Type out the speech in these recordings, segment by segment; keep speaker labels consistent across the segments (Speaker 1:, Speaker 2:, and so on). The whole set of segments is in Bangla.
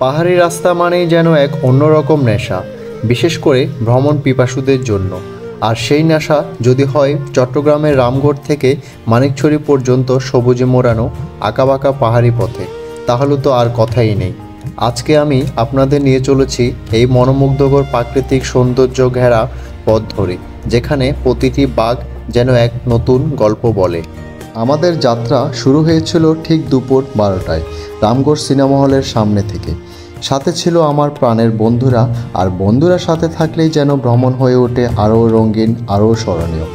Speaker 1: পাহাড়ি রাস্তা মানেই যেন এক অন্যরকম নেশা, বিশেষ করে ভ্রমণ পিপাসুদের জন্য। আর সেই নেশা যদি হয় চট্টগ্রামের রামগড় থেকে মানিকছড়ি পর্যন্ত সবুজে মোড়ানো আঁকাবাঁকা পাহাড়ি পথে, তাহলে তো আর কথাই নেই। আজকে আমি আপনাদের নিয়ে চলেছি এই মনোমুগ্ধকর প্রাকৃতিক সৌন্দর্য ঘেরা পথ ধরে, যেখানে প্রতিটি বাঁক যেন এক নতুন গল্প বলে। আমাদের যাত্রা শুরু হয়েছিল ঠিক দুপুর 12টায় রামগড় সিনেমা হলের সামনে থেকে। সাথে ছিল আমার প্রাণের বন্ধুরা, আর বন্ধুরা সাথে থাকলেই যেন ভ্রমণ হয়ে ওঠে আরও রঙিন, আরও স্মরণীয়।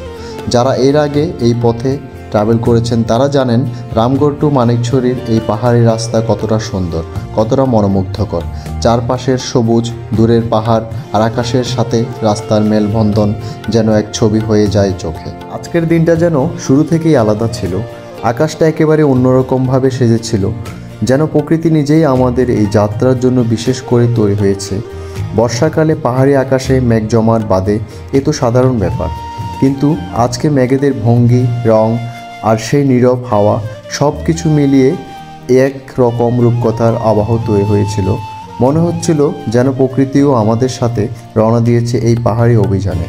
Speaker 1: যারা এর আগে এই পথে ট্রাভেল করেছেন তারা জানেন রামগড় টু মানিকছড়ির এই পাহাড়ি রাস্তা কতটা সুন্দর, কতটা মনোমুগ্ধকর। চারপাশের সবুজ, দূরের পাহাড় আর আকাশের সাথে রাস্তার মেলবন্ধন যেন এক ছবি হয়ে যায় চোখে। আজকের দিনটা যেন শুরু থেকেই আলাদা ছিল। আকাশটা একেবারে অন্যরকমভাবে সেজেছিল, যেন প্রকৃতি নিজেই আমাদের এই যাত্রার জন্য বিশেষ করে তৈরি হয়েছে। বর্ষাকালে পাহাড়ি আকাশে মেঘ জমাট বাঁধে, এ তো সাধারণ ব্যাপার, কিন্তু আজকে মেঘেদের ভঙ্গি, রং আর সেই নীরব হাওয়া সব কিছু মিলিয়ে এক রকম রূপকথার আবহ তৈরি হয়েছিল। মনে হচ্ছিল যেন প্রকৃতিও আমাদের সাথে রওনা দিয়েছে এই পাহাড়ি অভিযানে।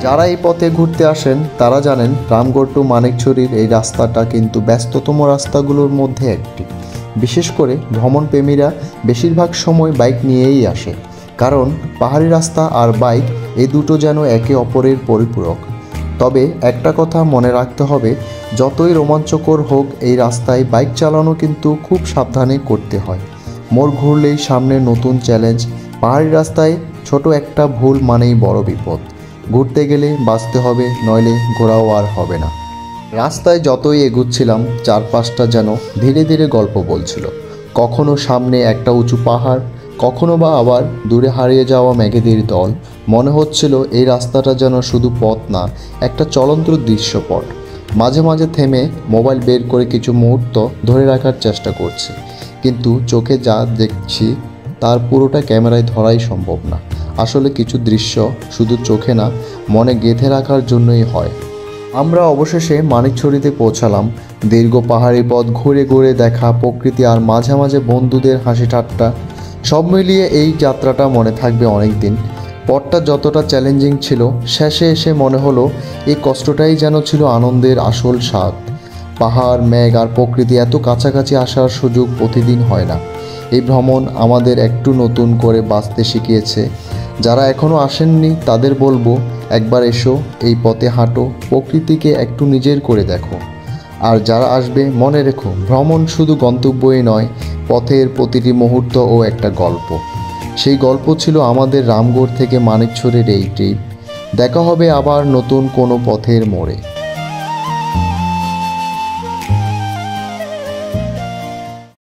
Speaker 1: যারা এই পথে ঘুরতে আসেন তারা জানেন রামগড় টু মানিকছড়ির এই রাস্তাটা কিন্তু ব্যস্ততম রাস্তাগুলোর মধ্যে একটি। বিশেষ করে ভ্রমণপ্রেমীরা বেশিরভাগ সময় বাইক নিয়েই আসে, কারণ পাহাড়ি রাস্তা আর বাইক এই দুটো যেন একে অপরের পরিপূরক। তবে একটা কথা মনে রাখতে হবে, যতই রোমাঞ্চকর হোক এই রাস্তায় বাইক চালানো কিন্তু খুব সাবধানে করতে হয়। মোড় ঘুরলেই সামনে নতুন চ্যালেঞ্জ। পাহাড়ি রাস্তায় ছোট একটা ভুল মানেই বড় বিপদ। ঘুরতে গেলে বাঁচতে হবে, নইলে ঘোরাও আর হবে না। রাস্তায় যতই এগুচ্ছিলাম চারপাশটা যেন ধীরে ধীরে গল্প বলছিল। কখনো সামনে একটা উঁচু পাহাড়, কখনো বা আবার দূরে হারিয়ে যাওয়া মেঘেদের দল। মনে হচ্ছিল এই রাস্তাটা যেন শুধু পথ না, একটা চলন্ত দৃশ্যপট। মাঝে মাঝে থেমে মোবাইল বের করে কিছু মুহূর্ত ধরে রাখার চেষ্টা করছি, কিন্তু চোখে যা দেখছি তার পুরোটা ক্যামেরায় ধরাই সম্ভব না। আসলে কিছু দৃশ্য শুধু চোখে না, মনে গেঁথে রাখার জন্যই হয়। আমরা অবশেষে মানিকছড়িতে পৌঁছালাম। দীর্ঘ পাহাড়ি পথ ঘুরে ঘুরে দেখা প্রকৃতি আর মাঝে মাঝে বন্ধুদের হাসি ঠাট্টা, সব মিলিয়ে এই যাত্রাটা মনে থাকবে অনেক দিন। পথটা যতটা চ্যালেঞ্জিং ছিল, শেষে এসে মনে হলো এই কষ্টটাই যেন ছিল আনন্দের আসল স্বাদ। পাহাড়, মেঘ আর প্রকৃতি এত কাছাকাছি আসার সুযোগ প্রতিদিন হয় না। এই ভ্রমণ আমাদের একটু নতুন করে বাঁচতে শিখিয়েছে। যারা এখনও আসেননি তাদের বলবো, একবার এসো, এই পথে হাঁটো, প্রকৃতিকে একটু নিজের করে দেখো। আর যারা আসবে মনে রেখো, ভ্রমণ শুধু গন্তব্যই নয়, পথের প্রতিটি মুহূর্ত ও একটা গল্প। সেই গল্প ছিল আমাদের রামগড় থেকে মানিকছড়ির এই ট্রিপ। দেখা হবে আবার নতুন কোনো পথের মোড়ে।